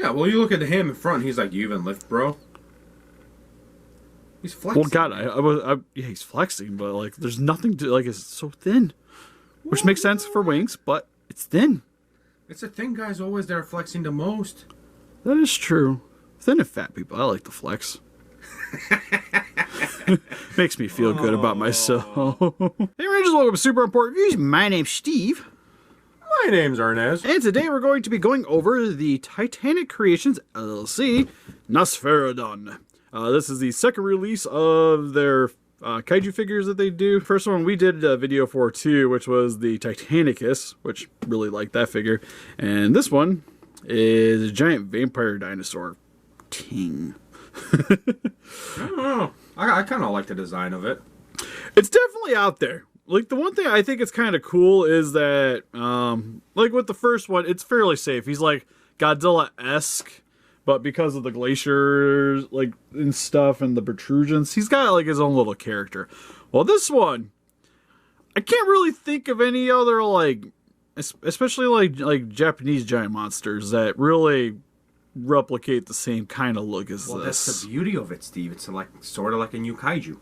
Yeah, well, you look at him in front, he's like, "Do you even lift, bro?" He's flexing. Well, God, yeah, he's flexing, but like, there's nothing to like. It's so thin, which makes sense for wings, but it's thin. It's a thin guys always that are flexing the most. That is true. Thin and fat people, I like to flex. Makes me feel good about myself. Hey Rangers, welcome to Super Important Reviews. My name's Steve. My name's Ernest. And today we're going to be going over the Titanic Creations LLC Nosferadon. This is the second release of their kaiju figures that they do. First one we did a video for too, which was the Titanicus, which really liked that figure. And this one is a giant vampire dinosaur. Ting. I don't know. I kind of like the design of it. It's definitely out there. Like, the one thing I think it's kind of cool is that, like with the first one, it's fairly safe. He's like Godzilla-esque, but because of the glaciers, like, and stuff, and the protrusions, he's got like his own little character. Well, this one, I can't really think of any other, like, especially like Japanese giant monsters that really replicate the same kind of look as this. Well, that's the beauty of it, Steve. It's like sort of like a new kaiju.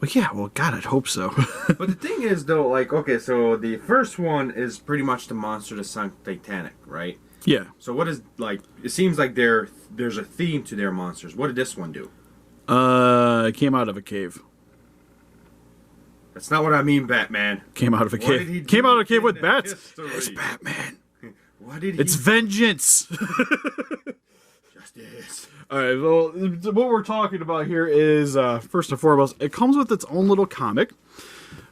Well, yeah, well, God, I'd hope so. But the thing is, though, like, okay, so the first one is pretty much the monster that sunk Titanic, right? Yeah. So what is, like, it seems like there's a theme to their monsters. What did this one do? It came out of a cave. That's not what I mean, Batman. Came out of a cave. Came out of a cave with bats. It's Batman. What did he... It's vengeance. Justice. Alright, well, what we're talking about here is, first and foremost, it comes with its own little comic,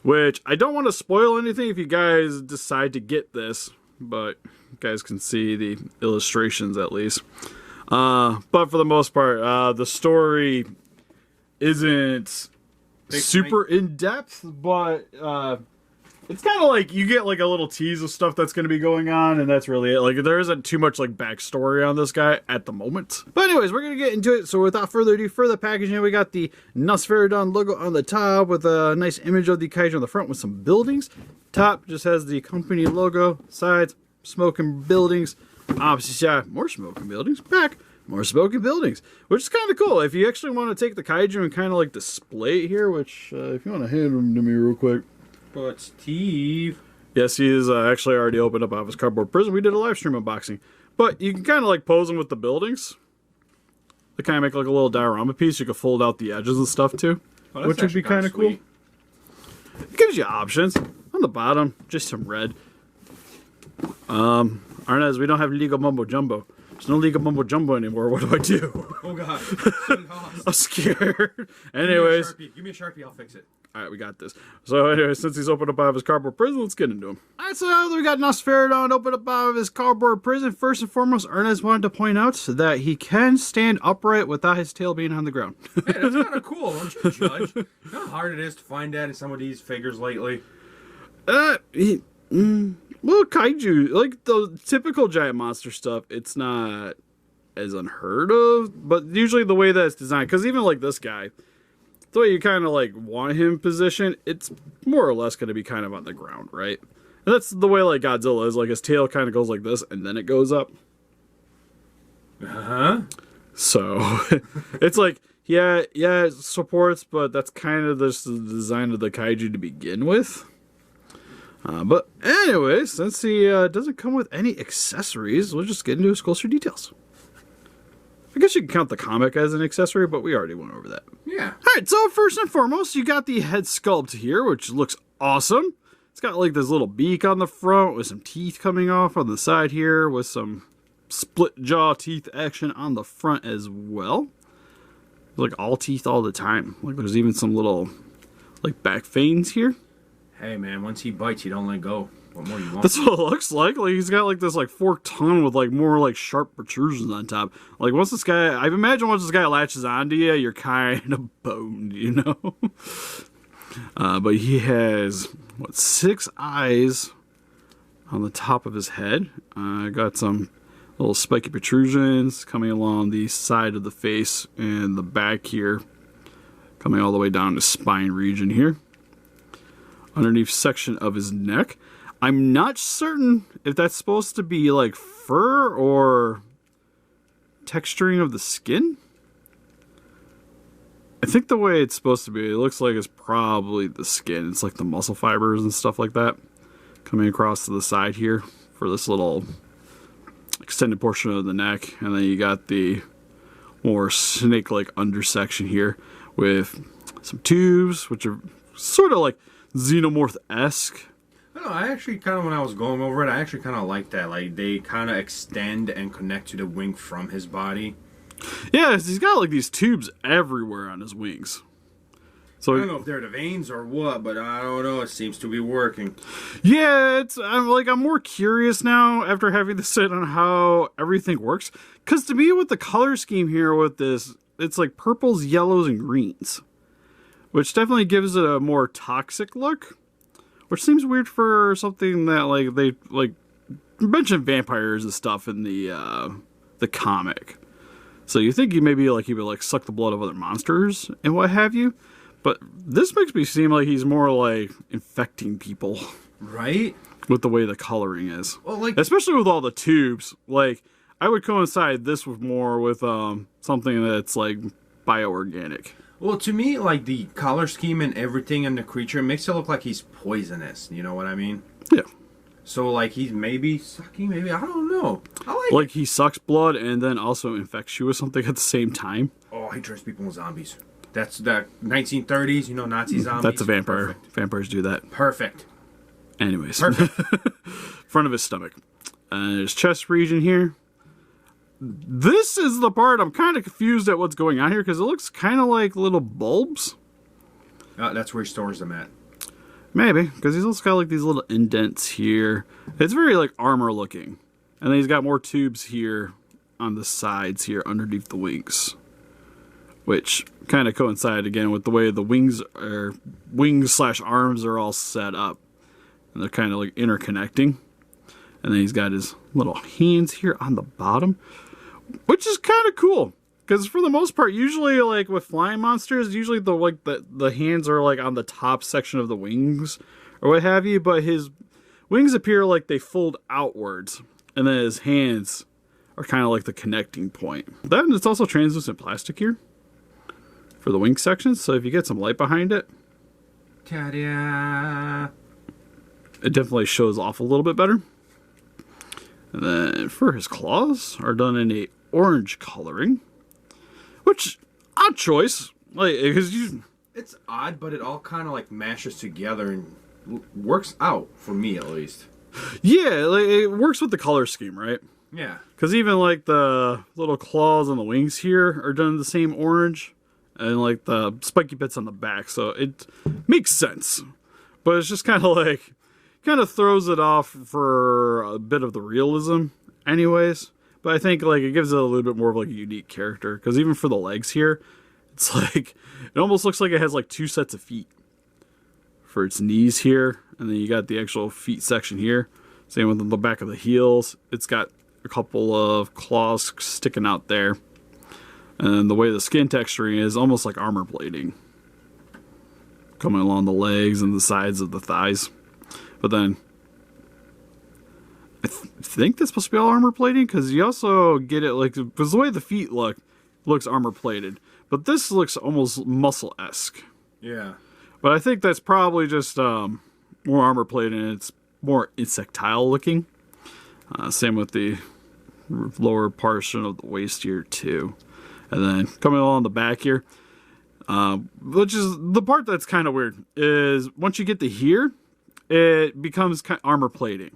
which I don't want to spoil anything if you guys decide to get this, but you guys can see the illustrations at least. But for the most part, the story isn't super in-depth, but it's kind of like you get like a little tease of stuff that's going to be going on, and that's really it. Like, there isn't too much like backstory on this guy at the moment. But anyways, we're going to get into it. So without further ado, for the packaging, we got the Nosferadon logo on the top with a nice image of the kaiju on the front with some buildings. Top just has the company logo. Sides, smoking buildings. Opposite side, more smoking buildings. Back, more smoking buildings, which is kind of cool. If you actually want to take the kaiju and kind of like display it here, which if you want to hand them to me real quick. But Steve... Yes, he is actually already opened up out of his cardboard prison. We did a live stream unboxing. But you can kind of like pose them with the buildings. They kind of make like a little diorama piece. You can fold out the edges and stuff too. Oh, which would be kind of cool. It gives you options. On the bottom, just some red. Arnaz, we don't have legal mumbo jumbo. There's no legal mumbo jumbo anymore. What do I do? Oh, God. I'm scared. Anyways. Give me a Sharpie. I'll fix it. Alright, we got this. So anyway, since he's opened up out of his cardboard prison, let's get into him. Alright, so now that we got Nosferadon opened up out of his cardboard prison, first and foremost, Ernest wanted to point out that he can stand upright without his tail being on the ground. Hey, that's kind of cool, don't you judge? You know how hard it is to find that in some of these figures lately? Well, kaiju, like the typical giant monster stuff, it's not as unheard of, but usually the way that it's designed, because even like this guy, the way you kind of like want him positioned, it's more or less going to be kind of on the ground, right? And that's the way like Godzilla is. Like, his tail kind of goes like this, and then it goes up. Uh-huh. So, it's like, yeah, it supports, but that's kind of the design of the kaiju to begin with. But anyway, since he doesn't come with any accessories, we'll just get into his closer details. I guess you can count the comic as an accessory, but we already went over that. Yeah. Alright, so first and foremost, you got the head sculpt here, which looks awesome. It's got like this little beak on the front with some teeth coming off on the side here with some split jaw teeth action on the front as well. Like all teeth all the time. Like there's even some little like back fangs here. Hey man, once he bites, you don't let go. What more you want? That's what it looks like. Like he's got like this like forked tongue with like more like sharp protrusions on top. Like once this guy, I imagine once this guy latches onto you, you're kind of boned, you know. But he has what, 6 eyes on the top of his head. Got some little spiky protrusions coming along the side of the face and the back here, coming all the way down to spine region here. Underneath section of his neck. I'm not certain if that's supposed to be like fur or texturing of the skin. I think the way it's supposed to be, it looks like it's probably the skin. It's like the muscle fibers and stuff like that coming across to the side here for this little extended portion of the neck. And then you got the more snake-like undersection here with some tubes, which are sort of like xenomorph-esque. I don't know, I actually kind of, when I was going over it, I actually kind of like that. Like, they kind of extend and connect to the wing from his body. Yeah, he's got like these tubes everywhere on his wings. So I don't know if they're the veins or what, but I don't know. It seems to be working. Yeah, I'm more curious now after having to sit on how everything works. Because to me, with the color scheme here with this, it's like purples, yellows, and greens, which definitely gives it a more toxic look. Which seems weird for something that like they like mention vampires and stuff in the comic. So you think he maybe like he would like suck the blood of other monsters and what have you, but this makes me seem like he's more like infecting people, right? With the way the coloring is, well, like especially with all the tubes. Like I would coincide this with more with something that's like bioorganic. Well, to me, like the color scheme and everything in the creature makes it look like he's poisonous. You know what I mean? Yeah. So, like, he's maybe sucking, maybe, I don't know. I like he sucks blood and then also infects you with something at the same time. Oh, he turns people into zombies. That's the 1930s, you know, Nazi zombies. That's a vampire. Perfect. Vampires do that. Perfect. Anyways. Perfect. Front of his stomach. His chest region here. This is the part I'm kind of confused at what's going on here because it looks kind of like little bulbs. That's where he stores them at. Maybe, because he's also got like these little indents here. It's very like armor looking. And then he's got more tubes here on the sides here underneath the wings. Which kind of coincide again with the way the wings / arms are all set up. And they're kind of like interconnecting. And then he's got his little hands here on the bottom. Which is kind of cool. Because for the most part, usually like with flying monsters, usually the hands are like on the top section of the wings or what have you. But his wings appear like they fold outwards, and then his hands are kind of like the connecting point. Then it's also translucent plastic here for the wing sections. So if you get some light behind it, ta-da! It definitely shows off a little bit better. And then for his claws are done in a orange coloring. Which, odd choice. Like, because it's odd, but it all kind of like mashes together and works out, for me at least. Yeah, like, it works with the color scheme, right? Yeah. Because even like the little claws on the wings here are done in the same orange. And like the spiky bits on the back. So it makes sense. But it's just kind of like, kind of throws it off for a bit of the realism anyways. But I think like it gives it a little bit more of like a unique character. Because even for the legs here, it's like, it almost looks like it has like two sets of feet. For its knees here. And then you got the actual feet section here. Same with the back of the heels. It's got a couple of claws sticking out there. And the way the skin texturing is almost like armor plating. Coming along the legs and the sides of the thighs. But then I think that's supposed to be all armor plating because you also get it like because the way the feet looks armor plated, but this looks almost muscle-esque. Yeah. But I think that's probably just more armor plated and it's more insectile looking. Same with the lower portion of the waist here too, and then coming along the back here, which is the part that's kind of weird is once you get to here, it becomes kind of armor plating.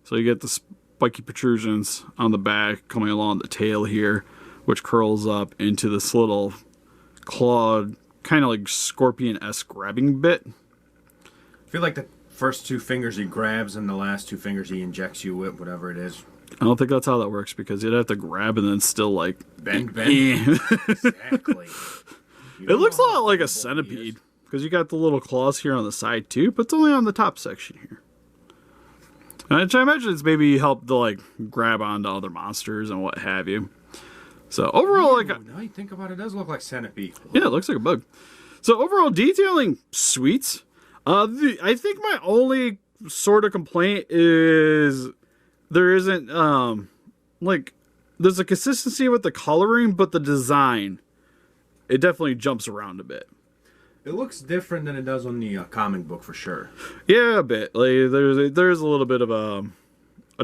So you get the spiky protrusions on the back coming along the tail here, which curls up into this little clawed, kind of like scorpion-esque grabbing bit. I feel like the first two fingers he grabs and the last two fingers he injects you with, whatever it is. I don't think that's how that works because you'd have to grab and then still like... Bend. Exactly. It looks a lot like a centipede because you got the little claws here on the side too, but it's only on the top section here. Which I imagine it's maybe helped to like grab onto other monsters and what have you. So overall, like now you think about it, it does look like centipede. Yeah, it looks like a bug. So overall detailing, sweet. I think my only sort of complaint is there isn't like there's a consistency with the coloring, but the design, it definitely jumps around a bit. It looks different than it does on the comic book for sure. Yeah, a bit. Like there's a little bit of a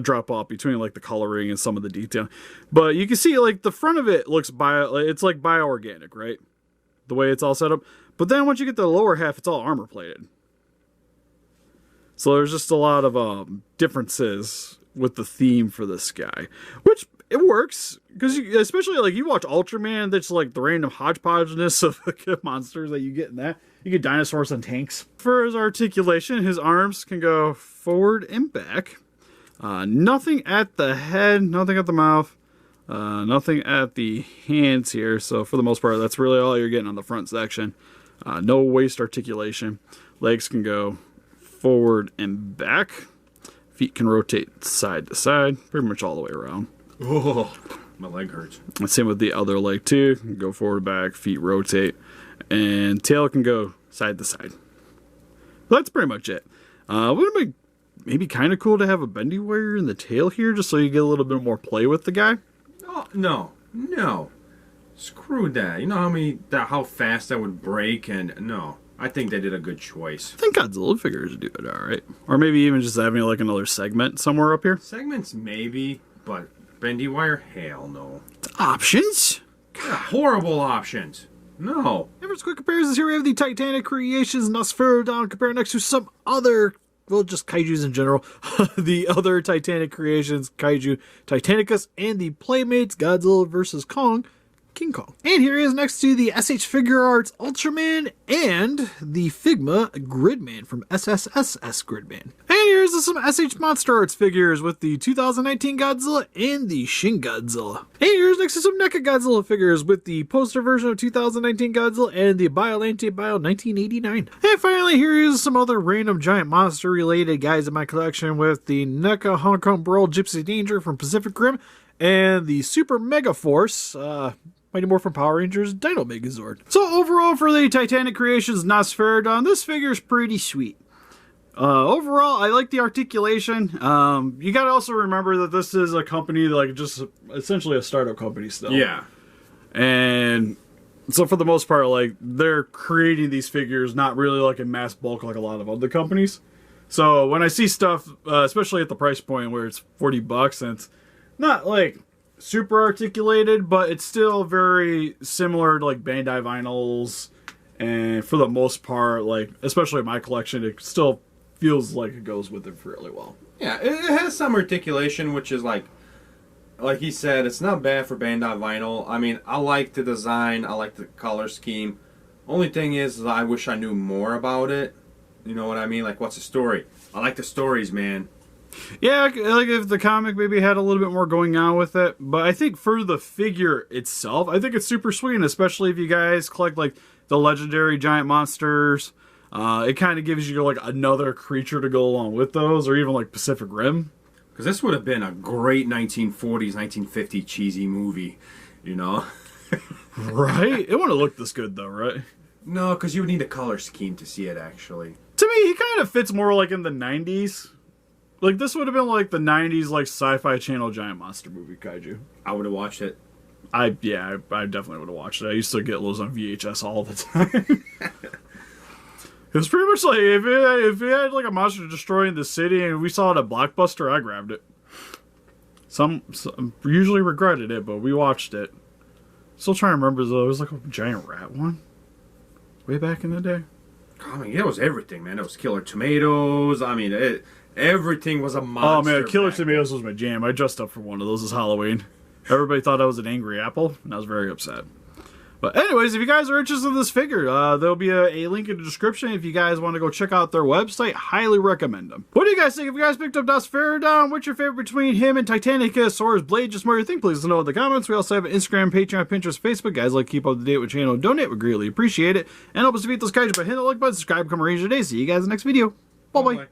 drop off between like the coloring and some of the detail, but you can see like the front of it looks it's like bioorganic, right? The way it's all set up. But then once you get to the lower half, it's all armor plated. So there's just a lot of differences with the theme for this guy, which it works because especially like you watch Ultraman, that's like the random hodgepodgeness of monsters that you get in that. You get dinosaurs and tanks. For his articulation, his arms can go forward and back. Nothing at the head, nothing at the mouth, nothing at the hands here. So for the most part, that's really all you're getting on the front section. No waist articulation. Legs can go forward and back. Feet can rotate side to side, pretty much all the way around. Oh, my leg hurts. And same with the other leg too. Go forward, back, feet rotate, and tail can go side to side. That's pretty much it. Would it be maybe kind of cool to have a bendy wire in the tail here, just so you get a little bit more play with the guy? Oh, no. Screw that. You know how fast that would break, and no. I think they did a good choice. I think Godzilla figures do it alright. Or maybe even just having like another segment somewhere up here. Segments maybe, but bendy wire? Hell no. Options? Yeah, horrible options. No. And for quick comparisons, here we have the Titanic creations, Nosferadon, compared next to some other, well, just kaijus in general. The other Titanic creations, Kaiju Titanicus, and the Playmates Godzilla vs. Kong, King Kong. And here he is next to the SH Figure Arts Ultraman and the Figma Gridman from SSSS Gridman. And here's some SH Monster Arts figures with the 2019 Godzilla and the Shin Godzilla. And here's next to some NECA Godzilla figures with the poster version of 2019 Godzilla and the Biolante Bio 1989. And finally, here is some other random giant monster related guys in my collection with the NECA Hong Kong Brawl Gypsy Danger from Pacific Rim and the Super Mega Force, Mighty Morphin Power Rangers Dino Megazord. So overall for the Titanic Creations Nosferadon, this figure's pretty sweet. Overall, I like the articulation. You gotta also remember that this is a company, like just essentially a startup company still. Yeah. And so for the most part, like they're creating these figures not really like in mass bulk like a lot of other companies. So when I see stuff, especially at the price point where it's $40 and it's not like super articulated, but it's still very similar to like Bandai vinyls, and for the most part, like especially in my collection, it still feels like it goes with it fairly well. Yeah, it has some articulation, which is like he said, it's not bad for Bandai vinyl. I mean, I like the design, I like the color scheme. Only thing is I wish I knew more about it. You know what I mean? Like, what's the story? I like the stories, man. Yeah, like if the comic maybe had a little bit more going on with it. But I think for the figure itself, I think it's super sweet. And especially if you guys collect like the legendary giant monsters. It kind of gives you like another creature to go along with those. Or even like Pacific Rim. Because this would have been a great 1940s, 1950 cheesy movie. You know? Right? It wouldn't have looked this good though, right? No, because you would need a color scheme to see it actually. To me, he kind of fits more like in the 90s. Like, this would have been like the 90s, like, Sci-Fi Channel giant monster movie, Kaiju. I would have watched it. I definitely would have watched it. I used to get those on VHS all the time. It was pretty much like, if it had, like, a monster destroying the city and we saw it at Blockbuster, I grabbed it. Some usually regretted it, but we watched it. Still trying to remember, though, it was like a giant rat one. Way back in the day. I mean, it was everything, man. It was Killer Tomatoes. I mean, everything was a monster. Oh man, Killer Tomatoes was my jam. I dressed up for one of those as Halloween. Everybody thought I was an angry apple, and I was very upset. But anyways, if you guys are interested in this figure, there'll be a link in the description if you guys want to go check out their website. Highly recommend them. What do you guys think? If you guys picked up Nosferadon, what's your favorite between him and Titanicus or his blade? Just more you think, please let us know in the comments. We also have an Instagram, Patreon, Pinterest, Facebook. Guys, like keep up to date with channel, donate. We greatly appreciate it. And help us defeat those kaiju by hitting the like button, subscribe, become a ranger today. See you guys in the next video. Bye-bye.